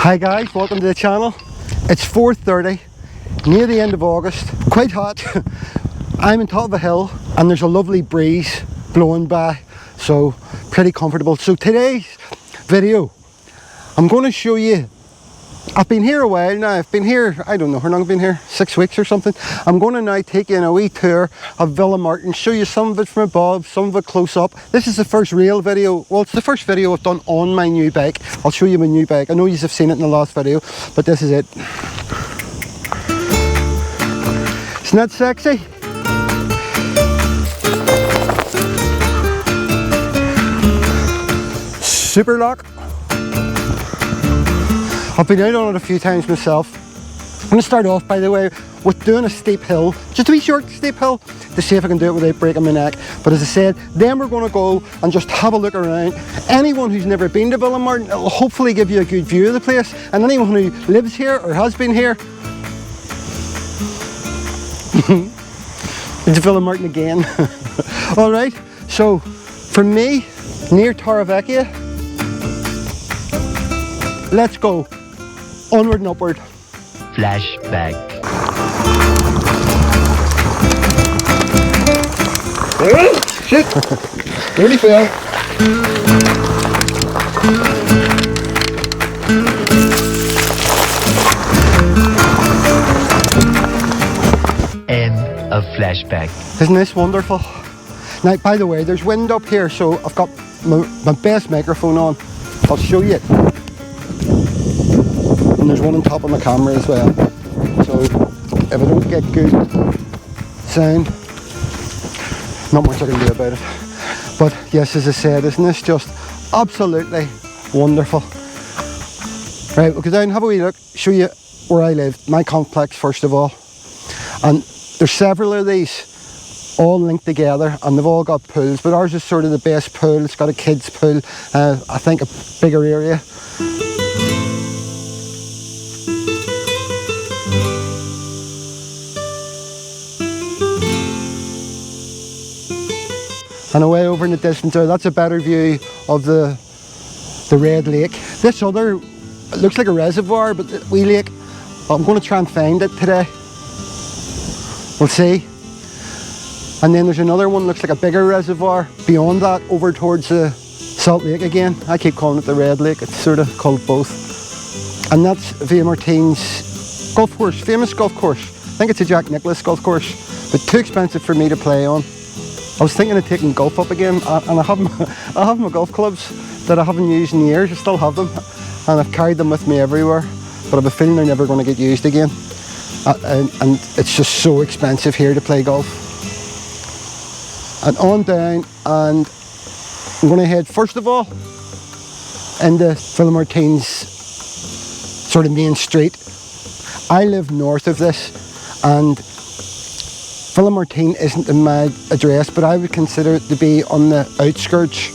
Hi guys, welcome to the channel. It's 4:30, near the end of August, quite hot. I'm on top of a hill and there's a lovely breeze blowing by, so pretty comfortable. So today's video, I'm going to show you, I've been here a while now. I've been here, I don't know how long I've been here, 6 weeks or something. I'm going to now take you on a wee tour of Villamartin, show you some of it from above, some of it close up. This is the first real video, well, it's the first video I've done on my new bike. I'll show you my new bike. I know you've seen it in the last video, but this is it. Isn't that sexy? Super lock. I've been out on it a few times myself. I'm going to start off, by the way, with doing a steep hill, just a wee short steep hill, to see if I can do it without breaking my neck. But as I said, then we're going to go and just have a look around. Anyone who's never been to Villamartin, it'll hopefully give you a good view of the place, and anyone who lives here or has been here, it's Villamartin again. Alright, so for me, near Torrevieja, let's go onward and upward. Flashback. Oh, shit! Nearly fell. End of Flashback. Isn't this wonderful? Now, by the way, there's wind up here, so I've got my best microphone on. I'll show you. And there's one on top of my camera as well. So if I don't get good sound, not much I can do about it. But yes, as I said, isn't this just absolutely wonderful? Right, we'll go down, have a wee look, show you where I live, my complex first of all. And there's several of these all linked together and they've all got pools, but ours is sort of the best pool. It's got a kids pool, I think a bigger area. And away over in the distance there, that's a better view of the Red Lake. This other, it looks like a reservoir, but the wee lake, I'm going to try and find it today. We'll see. And then there's another one, looks like a bigger reservoir beyond that, over towards the Salt Lake again. I keep calling it the Red Lake, it's sort of called both. And that's VILLAMARTIN's golf course, famous golf course. I think it's a Jack Nicklaus golf course, but too expensive for me to play on. I was thinking of taking golf up again, and I have my golf clubs that I haven't used in years. I still have them, and I've carried them with me everywhere, but I have a feeling they're never going to get used again. And it's just so expensive here to play golf. And on down, and I'm going to head first of all into Villamartin's sort of main street. I live north of this, and Villamartin isn't in my address, but I would consider it to be on the outskirts.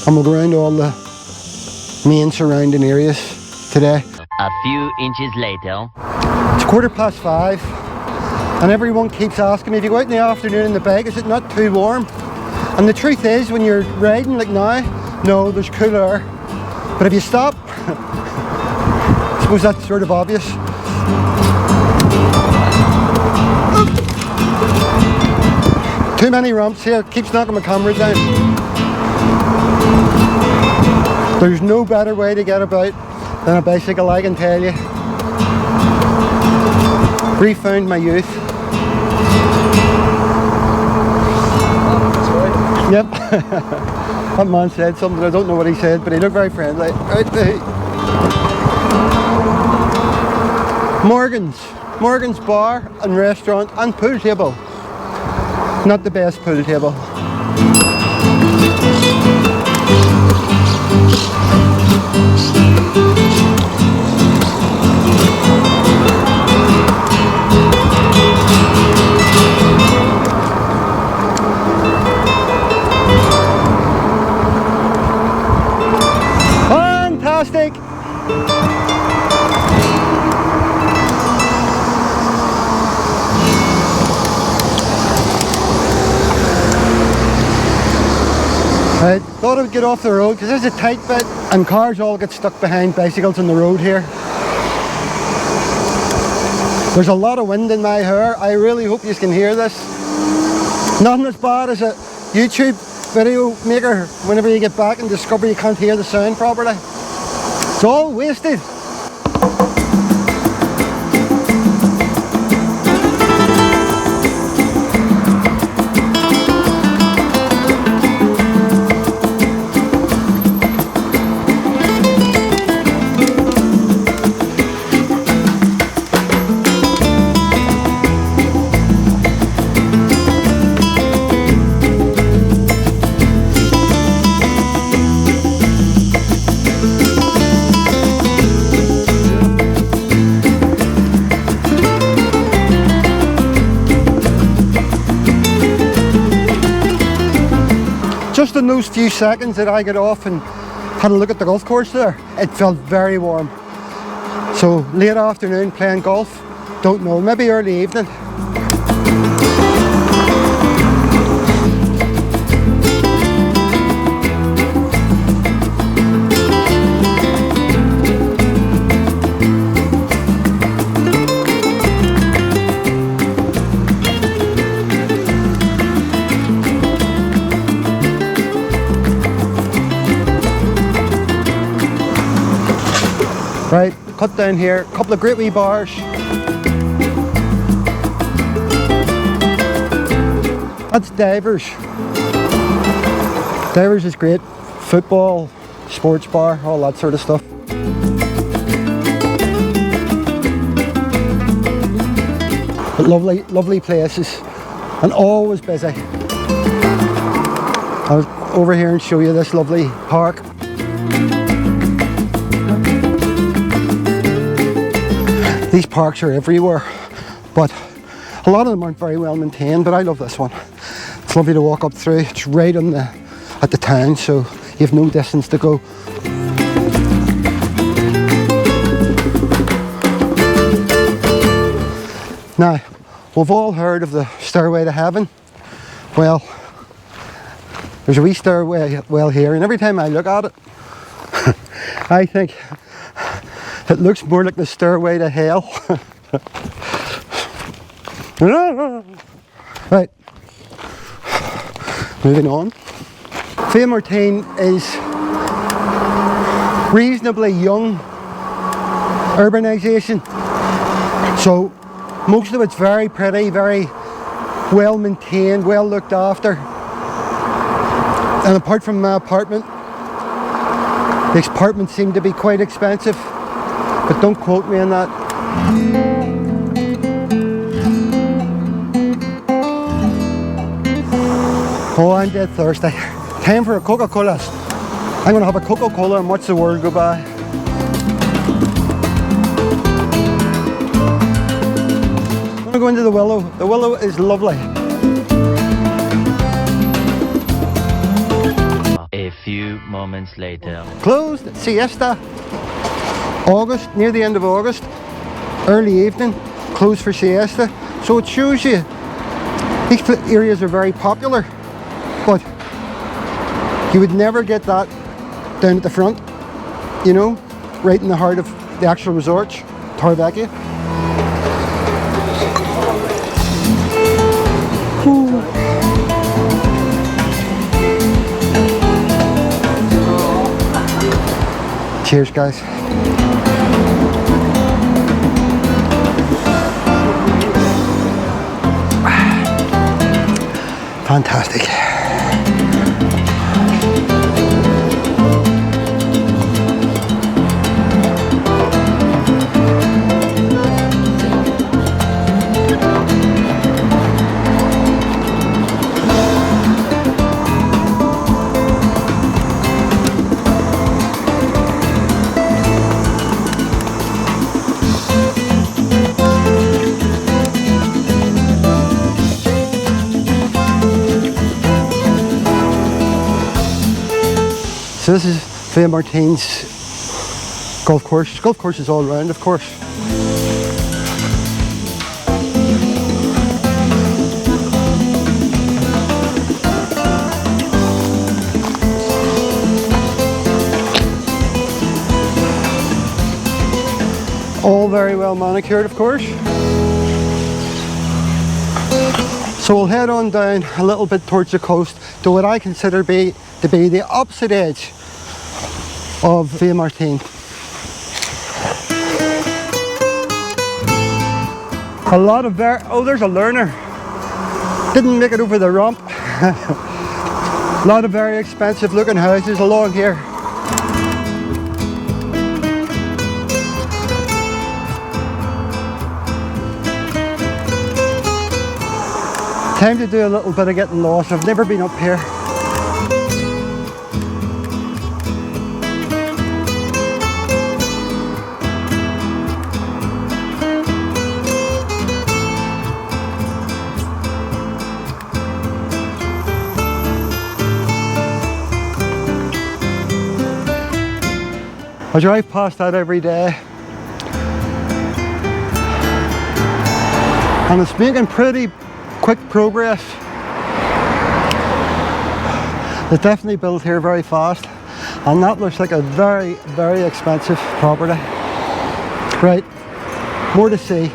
And we'll go around all the main surrounding areas today. A few inches later. It's 5:15, and everyone keeps asking me, if you go out in the afternoon on the bike, is it not too warm? And the truth is, when you're riding like now, no, there's cool air. But if you stop, I suppose that's sort of obvious. Too many ramps here, keeps knocking my camera down. There's no better way to get about than a bicycle, I can tell you. Refound my youth. Yep. That man said something, I don't know what he said, but he looked very friendly. Morgan's bar and restaurant and pool table. Not the best pool table. Fantastic! I thought I would get off the road because there's a tight bit And cars all get stuck behind bicycles on the road here. There's a lot of wind in my hair. I really hope you can hear this. Nothing as bad as a YouTube video maker whenever you get back and discover you can't hear the sound properly. It's all wasted. Just in those few seconds that I got off and had a look at the golf course there, it felt very warm. So late afternoon playing golf, don't know, maybe early evening. Right, cut down here, a couple of great wee bars. That's Divers. Divers is great. Football, sports bar, all that sort of stuff. But lovely, lovely places and always busy. I'll over here and show you this lovely park. These parks are everywhere, but a lot of them aren't very well maintained, but I love this one. It's lovely to walk up through. It's right on at the town, so you have no distance to go. Now, we've all heard of the Stairway to Heaven. Well, there's a wee stairwell here, and every time I look at it, I think it looks more like the Stairway to Hell. Right, moving on. VILLAMARTIN is reasonably young urbanisation, so most of it's very pretty, very well maintained, well looked after. And apart from my apartment, the apartments seem to be quite expensive. But don't quote me on that. Oh, I'm dead thirsty. Time for a Coca-Cola. I'm going to have a Coca-Cola and watch the world go by. I'm going to go into the Willow. The Willow is lovely. A few moments later. Closed at Siesta. August, near the end of August, early evening, closed for siesta. So it shows you these areas are very popular, but you would never get that down at the front, you know, right in the heart of the actual resort, Torrevieja. Cheers, guys. Fantastic. So this is VILLAMARTIN's golf course. Golf courses all around, of course. All very well manicured, of course. So we'll head on down a little bit towards the coast to what I consider to be the opposite edge of Villamartin. A lot of oh, there's a learner. Didn't make it over the ramp. A lot of very expensive looking houses along here. Time to do a little bit of getting lost. I've never been up here. I drive past that every day. And it's making pretty quick progress. They definitely built here very fast, and that looks like a very, very expensive property. Right, more to see.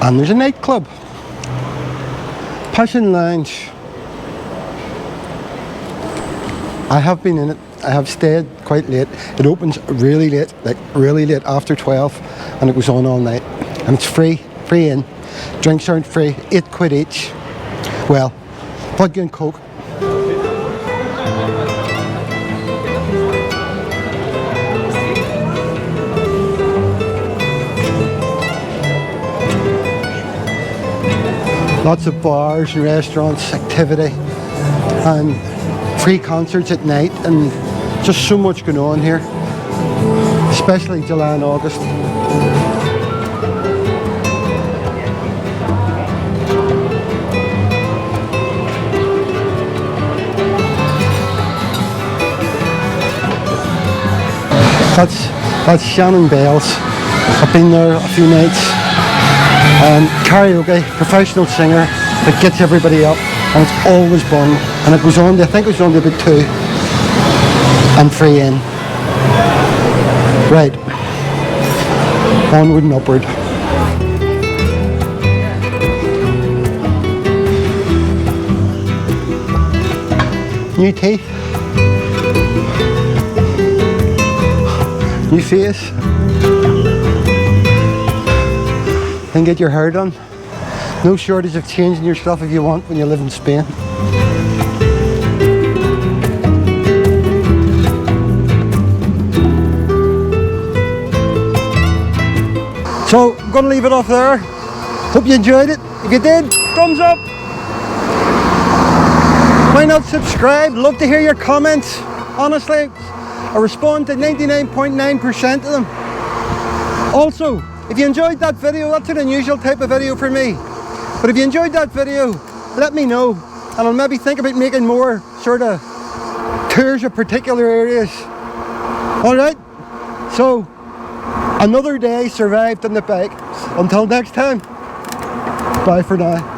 And there's a nightclub, Passion Lounge. I have been in it. I have stayed quite late. It opens really late, like really late, after 12, and it goes on all night. And it's free in. Drinks aren't free, £8 each. Well, vodka and Coke. Lots of bars and restaurants, activity, and free concerts at night, and just so much going on here, especially July and August. That's Shannon Bales. I've been there a few nights. Karaoke, professional singer that gets everybody up, and it's always fun, and it goes on, I think it goes on to about 2, and free in. Right, onward and upward. New teeth, new face. And get your hair done. No shortage of changing your stuff if you want when you live in Spain. So I'm going to leave it off there. Hope you enjoyed it. If you did, thumbs up. Why not subscribe? Love to hear your comments. Honestly, I respond to 99.9% of them. Also, if you enjoyed that video, that's an unusual type of video for me. But if you enjoyed that video, let me know, and I'll maybe think about making more sort of tours of particular areas. Alright, so another day survived on the bike. Until next time, bye for now.